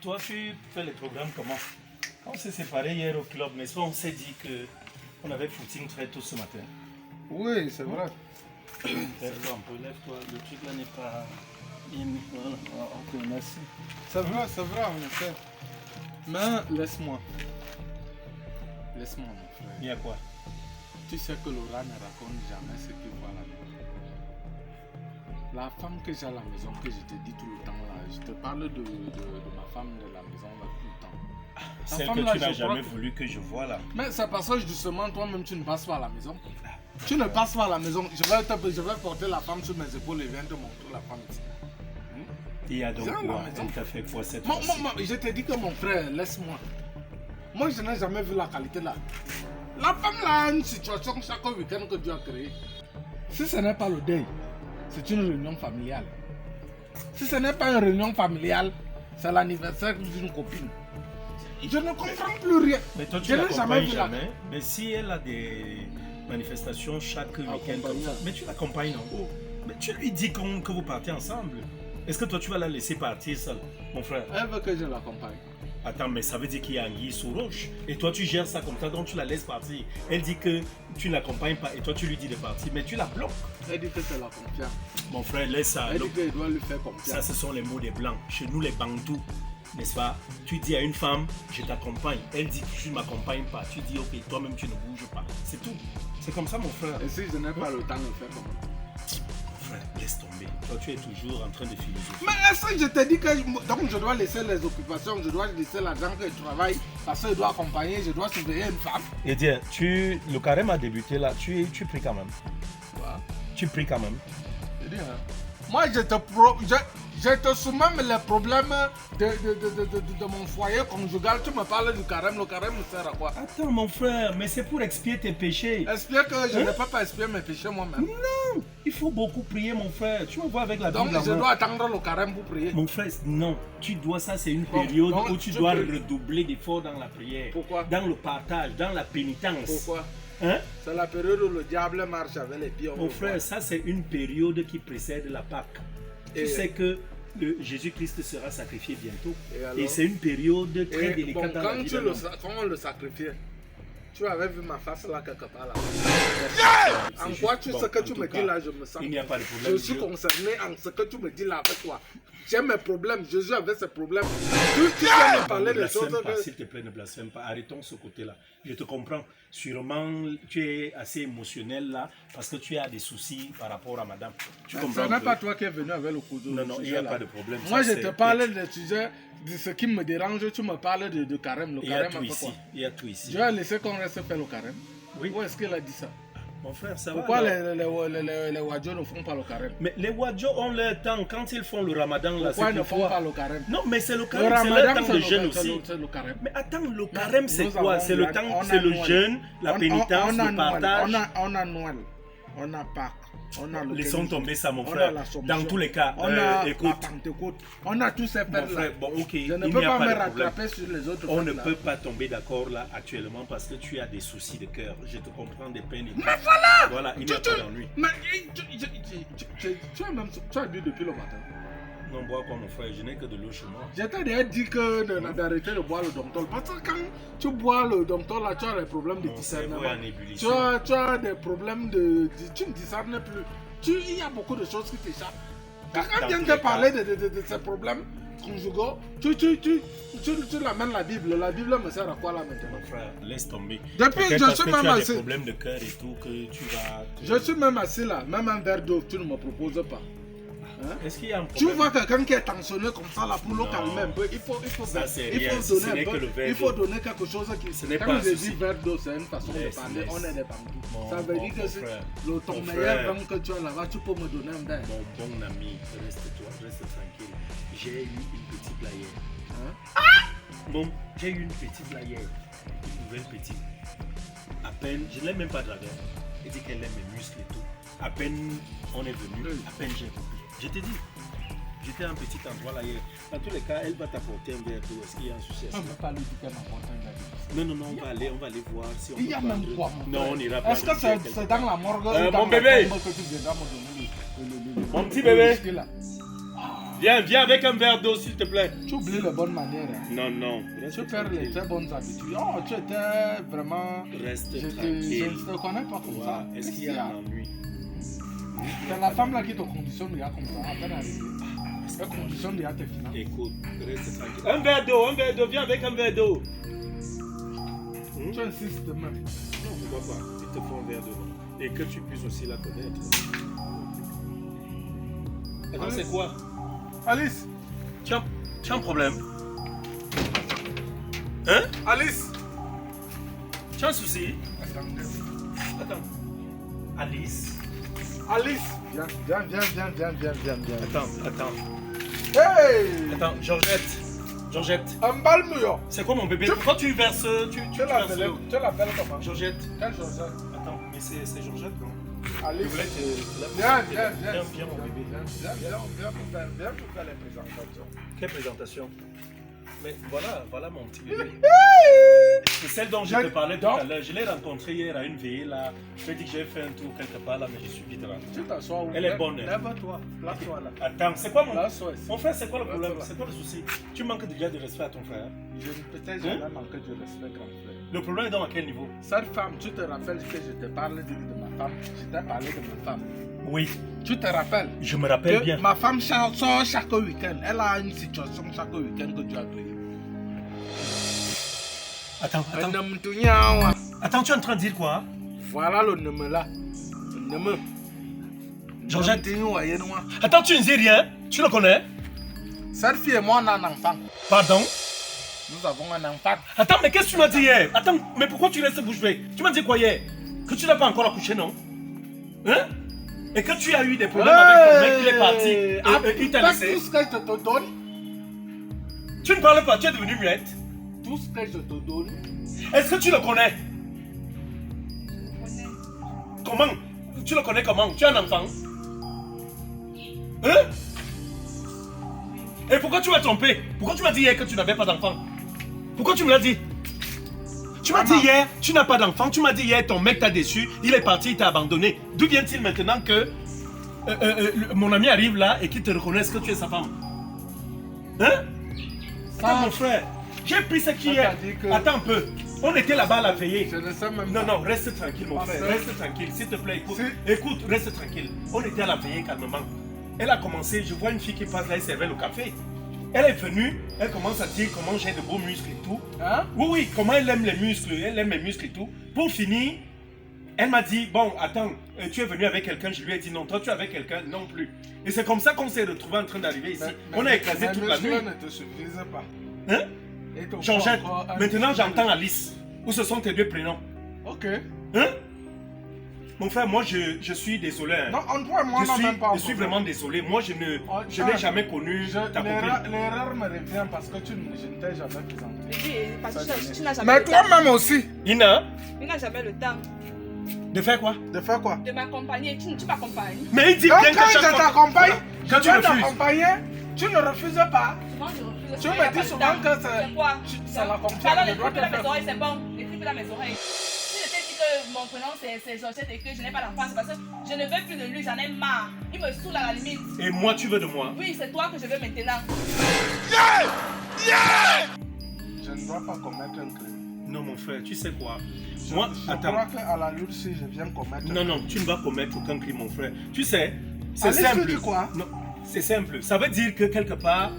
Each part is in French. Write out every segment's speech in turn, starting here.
toi, tu fais les programmes comment? On s'est séparés hier au club, mais on s'est dit qu'on avait footing très tôt ce matin. Oui, c'est vrai. Lève-toi un peu, lève-toi. Le truc là n'est pas... Voilà. Ah, ok, merci. C'est vrai, en effet. Mais laisse-moi. Laisse-moi, mon frère. Il y a quoi? Tu sais que Laura ne raconte jamais ce qu'il voit à la maison. La femme que j'ai à la maison, que je te dis tout le temps là, je te parle de ma femme de la maison là tout le temps. Celle femme, que là, tu n'as je crois jamais voulu que je vois là. Mais c'est parce que justement, toi-même, tu ne passes pas à la maison. Tu ne passes pas à la maison. Je vais porter la femme sur mes épaules et viens te montrer la femme ici. Il y a donc Viens à la quoi? maison. Elle t'a fait quoi cette Moi, fois-ci? je te dis que mon frère, laisse-moi. Moi, je n'ai jamais vu la qualité là. La femme là a une situation chaque week-end que Dieu a créée. Si ce n'est pas le deuil, c'est une réunion familiale. Si ce n'est pas une réunion familiale, c'est l'anniversaire d'une copine. Je ne comprends plus rien. Mais toi, tu Je n'ai l'accompagnes vu la- jamais. Mais si elle a des manifestations chaque week-end comme ça, mais tu l'accompagnes non? Oh. Mais tu lui dis que vous partez ensemble. Est-ce que toi, tu vas la laisser partir seule, mon frère? Elle veut que je l'accompagne. Attends, mais ça veut dire qu'il y a anguille sous roche. Et toi, tu gères ça comme ça, donc tu la laisses partir. Elle dit que tu ne l'accompagnes pas et toi, tu lui dis de partir, mais tu la bloques. Elle dit que c'est la confiance. Mon frère, laisse ça. Elle dit qu'il doit lui faire Ça, confiance. ce sont les mots des Blancs. Chez nous, les Bantous, n'est-ce pas? Tu dis à une femme, je t'accompagne. Elle dit que tu ne m'accompagnes pas. Tu dis, ok, toi-même, tu ne bouges pas. C'est tout. C'est comme ça, mon frère. Et si je n'ai pas le temps de faire comment? Mon frère, laisse tomber. Toi, tu es toujours en train de philosopher. Mais est-ce que je te dis que donc je dois laisser les occupations, je dois laisser l'argent que je travaille parce que je dois accompagner, je dois surveiller une femme? Et dire, le carême a débuté là. Tu pries quand même. Quoi? Tu pries quand même. Je dis, hein. Moi, je te soumets les problèmes de mon foyer conjugal. Tu me parles du carême. Le carême me sert à quoi? Attends, mon frère, mais c'est pour expier tes péchés. Explique que je ne peux pas expier mes péchés moi-même. Non, il faut beaucoup prier, mon frère. Tu vas voir avec la Donc, Bible. en je main. dois attendre le carême pour prier. Mon frère, non. Tu dois, ça c'est une Bon, période donc, où tu je dois prie. redoubler d'efforts dans la prière. Pourquoi? Dans le partage, dans la pénitence. Pourquoi? Hein? C'est la période où le diable marche avec les pieds. Mon frère, ça c'est une période qui précède la Pâque. Tu Et- sais que Jésus-Christ sera sacrifié bientôt. Et alors? Et c'est une période très Et délicate bon, dans la vie d'un homme. quand on le sacrifiait, tu avais vu ma face là quelque part là. C'est En juste- quoi tu bon, sais que en tu tout me cas, dis là, je me sens. il n'y a pas de problème. Je suis concerné en ce que tu me dis là avec toi. J'ai mes problèmes, Jésus avait ses problèmes. Tu viens me parler Ne des choses blasphème pas, que... s'il te plaît, ne blasphème pas. Arrêtons ce côté-là. Je te comprends. Sûrement, tu es assez émotionnel là parce que tu as des soucis par rapport à madame. Tu comprends? Ce n'est un peu? pas toi qui es venu avec le couteau. Non, non, il n'y a pas de problème. Moi, Ça, je te c'est- parle des sujets, de ce qui me dérange. Tu me parles de carême. Le Il y a carême, tout fait ici. quoi? Il y a tout ici. Je vais laisser qu'on reste faire le carême. Oui. Où est-ce qu'il a dit ça? Mon frère, ça Pourquoi va. alors? les Wadjo ne font pas le carême? Mais les Wadjo ont leur temps. Quand ils font le ramadan, là, Pourquoi c'est ils ne font pas pourquoi. le carême? Non, mais c'est le Le carême, c'est leur ramadan, temps de jeûne c'est aussi. le carême. Mais attends, le carême, c'est Nous quoi? avons C'est le la- temps, on a c'est le Noël. jeûne, la pénitence, on a le Noël, partage. on a Noël, on a Pâques, on a le Laissons Kémis, tomber ça, mon on frère. a l'Assomption, Dans tous les cas, on a la écoute, Pentecôte, on a tous ces mon fêtes là. frère, bon, ok, Je il ne n'y peux a pas pas me de problème. rattraper sur les autres On fêtes ne là. peut pas tomber d'accord là actuellement parce que tu as des soucis de cœur. Je te comprends des peines. Mais voilà! Voilà, il n'y a pas d'ennui. Mais tu as même tu as bu depuis le matin. Non, bois quoi, mon frère, je n'ai que de l'eau chez moi. Je t'ai déjà dit que d'arrêter de boire le domptol. Parce que quand tu bois le domptol, là, tu as des problèmes de Mon cerveau discernement. est en ébullition. Tu as des problèmes de... Tu ne discernes plus. Il y a beaucoup de choses qui t'échappent. Quand Dans on vient tous de les parler de ces problèmes conjugaux, tu l'amènes la Bible. La Bible me sert à quoi là maintenant? Mon frère, laisse tomber. Depuis, Peut-être je parce suis que même tu as des assis. problèmes de cœur et tout que tu vas... Je suis même assis là. Même un verre d'eau, tu ne me proposes pas. Hein? Est-ce qu'il y a un Tu problème? vois quelqu'un qui est tensionné comme ça là pour le Non. calmer un peu, il faut Ça, c'est il rien. faut Ce donner n'est un que peu, le verre il faut d'eau. donner quelque chose qui Ce n'est quand pas un je souci. dis verre d'eau, c'est une façon Laisse, de parler, laisse. on est des bambous. Mon Ça veut bon, dire que mon c'est frère. ton Mon meilleur frère. vin que tu as là-bas, tu peux me donner un verre. Mon bon ami, reste-toi, reste tranquille. J'ai eu une petite là hier. Hein? Bon, j'ai eu une petite là hier. Une nouvelle petite. À peine, je ne l'ai même pas draguée. Elle dit qu'elle aime mes muscles et tout. À peine on est venu, Oui. à peine j'ai compris. Je t'ai dit, j'étais à un petit endroit là hier. Dans tous les cas, elle va t'apporter un verre d'eau. Est-ce qu'il y a un souci à On ça? ne peut pas lui dire qu'elle m'apporte un verre. Non, non, non, on va aller voir si on Il y a peut même prendre- quoi, mon Non, frère? on ira Est-ce que prendre un verre c'est quelque dans part. la morgue Euh, ou dans mon la bébé. tombe que tu viendras me donner le Mon petit bébé. whisky, là? Ah. Viens avec un verre d'eau, s'il te plaît. Tu oublies les bonnes manières. Hein. Non, non. Tu perds les très bonnes habitudes. Oh, tu étais vraiment... Reste Je tranquille. ne te connais pas comme ça. Est-ce qu'il y a un ennui? C'est la femme là qui te conditionne déjà comme ça, à peine arrivé. Elle conditionne déjà tes finances. Écoute, reste tranquille. Un verre d'eau, viens avec un verre d'eau. Tu insistes même. Non, pourquoi pas? Il te faut un verre d'eau. Et que tu puisses aussi la connaître. Attends, c'est quoi? Alice! Tu as un problème? Hein? Alice! Tu as un souci? Attends. Alice? Alice! Viens. Attends. Hey! Attends, Georgette. Un balmouillon! C'est quoi mon bébé? Pourquoi tu verses... Tu verses l'eau? Tu l'appelles comment? Georgette. Quelle Georgette? Attends, mais c'est Georgette, non? Alice! Je voulais Viens, Viens, mon bébé. Viens pour faire les présentations. Quelle présentation? Mais voilà mon petit bébé. C'est celle dont je te parlais tout à l'heure. Je l'ai rencontrée hier à une veillée là. Je lui ai dit que j'avais fait un tour quelque part là, mais je suis vite rentré. Tu t'assois où? Elle est bonne. Lève-toi, place-toi là. Attends, c'est quoi Mon frère, c'est quoi le problème? C'est quoi le souci? Tu manques déjà de respect à ton frère. Je ne peut-être jamais manqué de respect, grand frère. Le problème est dans à quel niveau? Cette femme, tu te rappelles que je te parlais de ma femme? Je t'ai parlé de ma femme. Oui. Tu te rappelles? Je me rappelle bien. Ma femme sort chaque week-end. Elle a une situation chaque week-end que tu as créée. Attends, tu es en train de dire quoi? Voilà le nom là. Le nom. Georgette. Attends, tu ne dis rien? Tu le connais? Cette fille et moi, on a un enfant. Pardon? Nous avons un enfant. Attends, mais qu'est-ce que tu m'as dit hier? Attends, mais pourquoi tu restes bouche bée? Tu m'as dit quoi hier? Que tu n'as pas encore accouché, non? Hein? Et que tu as eu des problèmes avec ton mec, il est parti et il t'a laissé? Tout ce que je te donne. Tu ne parles pas, tu es devenu muette. Tout ce que je te donne. Est-ce que tu le connais? Comment? Tu le connais comment? Tu as un enfant? Hein? Et pourquoi tu m'as trompé? Pourquoi tu m'as dit hier que tu n'avais pas d'enfant? Pourquoi tu me l'as dit? Tu m'as dit hier, tu n'as pas d'enfant. Tu m'as dit hier, ton mec t'a déçu. Il est parti, il t'a abandonné. D'où vient-il maintenant que mon ami arrive là et qu'il te reconnaisse que tu es sa femme? Hein? Attends, mon frère. J'ai pris ce qui est. Attends un peu. On était là-bas à la veillée. Je ne sais même Non, pas. non, reste tranquille, mon frère. Reste tranquille, s'il te plaît. Écoute, écoute, reste tranquille. On était à la veillée calmement. Elle a commencé, je vois une fille qui passe là, elle servait le café. Elle est venue, elle commence à dire comment j'ai de beaux muscles et tout. Hein? Oui, comment elle aime les muscles, elle aime mes muscles et tout. Pour finir, elle m'a dit, bon, attends, tu es venu avec quelqu'un? Je lui ai dit non, toi tu es avec quelqu'un? Non plus. Et c'est comme ça qu'on s'est retrouvés en train d'arriver ici. On a écrasé toute la nuit. Ne te suffisent pas. Hein? Georgette, maintenant j'entends Alice. Où ce sont tes deux prénoms? Ok. Hein? Mon frère, moi je suis désolé. Hein. Non, on toi et moi, on n'a même pas. Je suis vraiment désolé. Moi je n'ai jamais connu ta copine. L'erreur me revient parce que je ne t'ai jamais présenté. Parce que tu n'as jamais Mais le temps. toi-même aussi. Ina, Tu n'as jamais le temps de faire quoi? De faire quoi? de m'accompagner. Tu m'accompagnes. Mais il dit Donc bien que quand chaque je fois... t'accompagne, Quand je tu dois refuses. t'accompagner, tu ne refuses pas. Souvent, je refuse. Tu me dis souvent que c'est quoi? c'est la confiance. Alors, Je les dois tripes te dans mes faire. oreilles, c'est bon. Les tripes dans mes oreilles. Si je t'ai dit que mon prénom c'est Georgette et que je n'ai pas d'enfant, c'est parce que je ne veux plus de lui, j'en ai marre. Il me saoule à la limite. Et moi, tu veux de moi? Oui, c'est toi que je veux maintenant. Je ne dois pas commettre un crime. Non, mon frère, tu sais quoi? Moi, Je attends. crois qu'à la lutte, si je viens commettre. Non, non, tu ne vas commettre aucun crime, mon frère. Tu sais, c'est Alice, simple. tu dis quoi? Non, c'est simple. Ça veut dire que quelque part,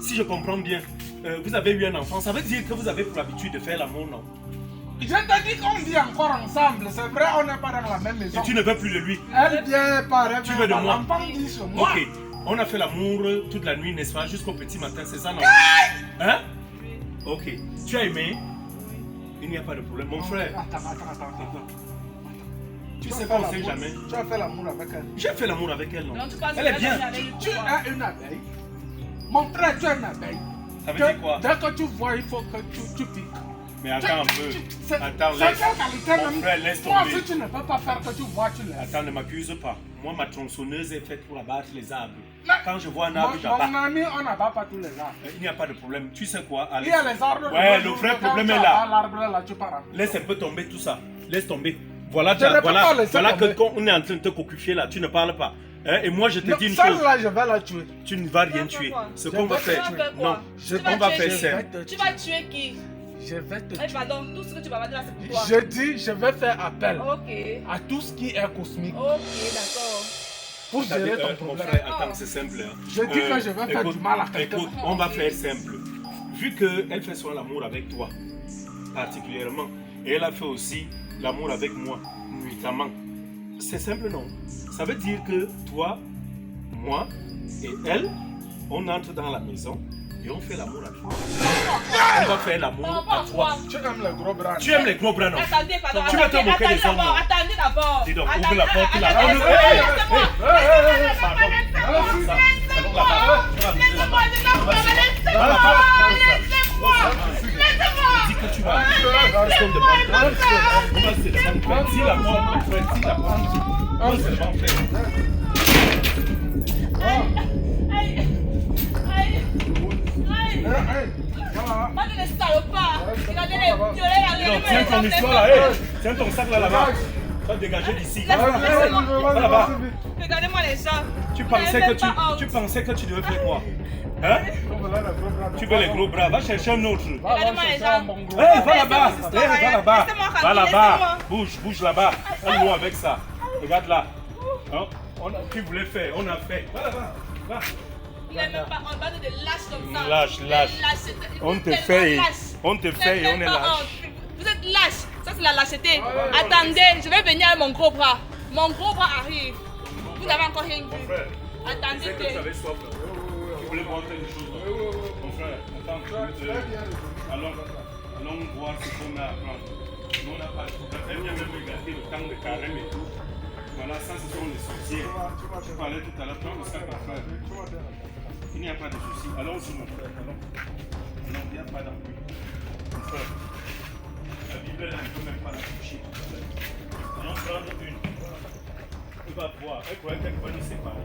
si je comprends bien, vous avez eu un enfant, ça veut dire que vous avez pour l'habitude de faire l'amour, non? Je te dis qu'on vit encore ensemble. C'est vrai, on n'est pas dans la même maison. Et tu ne veux plus de lui. Elle vient par elle. Tu veux de moi? L'enfant dit sur moi. Ok, on a fait l'amour toute la nuit, n'est-ce pas? Jusqu'au petit matin, c'est ça, non? Hein? Ok, tu as aimé? Il n'y a pas de problème, mon frère. Attends. Tu sais pas, on sait jamais. Tu as fait l'amour avec elle. J'ai fait l'amour avec elle, non? Non, tu passes Elle est bien. Tu es une abeille. Mon frère, tu es une abeille. Ça veut dire quoi? Dès que tu vois, il faut que tu piques. Mais attends un peu. C'est Attends, quelle laisse. qualité Mon même. frère, laisse Toi tomber. aussi, tu ne peux pas faire que tu vois, tu laisses. Attends, ne m'accuse pas. Moi, ma tronçonneuse est faite pour abattre les arbres. Mais- Quand je vois un arbre, Mon j'abatte. ami, on n'abat pas tous les arbres. Il n'y a pas de problème. Tu sais quoi, Il Alex? y a les arbres. Ouais, le vrai problème est là. L'arbre là, tu pars. Laisse un peu tomber tout ça. Laisse tomber. Voilà, Je ne peux pas laisser voilà tomber. que quand on est en train de te cocufier là, tu ne parles pas. Hein, et moi, je te dis une chose. Celle-là, je vais la tuer. Tu ne vas rien Tu vas tuer. faire quoi? Ce Je qu'on va vais te faire. Tu vas faire Non, quoi? Je- Tu vas on va tuer faire qui? simple. Tu vas tuer qui? Je vais te Eh, tuer. pardon, tout ce que tu vas me dire là, c'est pour toi. Je dis, je vais faire appel Ok. à tout ce qui est cosmique Ok, d'accord. pour gérer ton Mon problème. frère, attends, c'est simple. Hein. Je dis que je vais faire écoute, du mal à quelqu'un. Écoute, on va faire simple. Vu qu'elle fait son amour avec toi, particulièrement, et elle a fait aussi l'amour avec moi, nuitamment, c'est simple, non? Ça veut dire que toi, moi et elle, on entre dans la maison et on fait l'amour à toi. On va faire l'amour Par rapport à à toi. quoi? Tu aimes les gros bras. Tu aimes les gros bras, non? Attendez, pardon. Tu vas te attendez, moquer des attendez hommes, d'abord, non? attendez d'abord. Dis donc, Attendez, ouvre la porte là. attendez, Ouvre- laissez-moi. Pardon. Laissez-moi, laissez-moi, Dis que tu vas. Qu'est-ce qu'on demande? On va seulement faire. Si la porte, frère, si la porte, on va seulement faire. Aïe, aïe, aïe. Pas de salopard. Regardez les violets là. Non, tiens ton histoire là, hey. Tiens ton sac là là-bas. Va dégager d'ici. Va là-bas. Regardez-moi les gens. Tu pensais que tu devais faire quoi? Hein? Tu veux les gros bras? Va chercher un autre. Regardez-moi les gens. Hey, va là-bas. Laissez-moi Hey, va là-bas. laissez-moi Va tranquille, là-bas. laissez-moi. Bouge là-bas. Aide-nous avec ça. Regarde là. Hein? Tu voulais faire, on a fait. Va là-bas. Va. Il n'est même pas en bas de lâche comme ça. Lâche. On te fait et on est lâche. Vous êtes lâche. Ça, c'est la lâcheté. Attendez, je vais venir avec mon gros bras. Mon gros bras arrive. Vous n'avez encore rien Mon vu. frère, Attendez. c'est que tu avais soif là. Tu voulais boire quelque chose là. Mon frère, attends, allons voir ce qu'on a à prendre. Nous, on n'a pas de problème. Elle vient même regarder le temps de carême et tout. Voilà, ça, ce sont les sorciers. Tu parlais tout à l'heure, prends le sac, mon frère. Il n'y a pas de souci. Allons-y, mon frère. Allons. Non, il n'y a pas d'embrouille. Mon frère, la Bible, là, ne peut même pas la toucher. Allons prendre une. Tu vas voir. Elle croyait qu'elle pouvait nous séparer.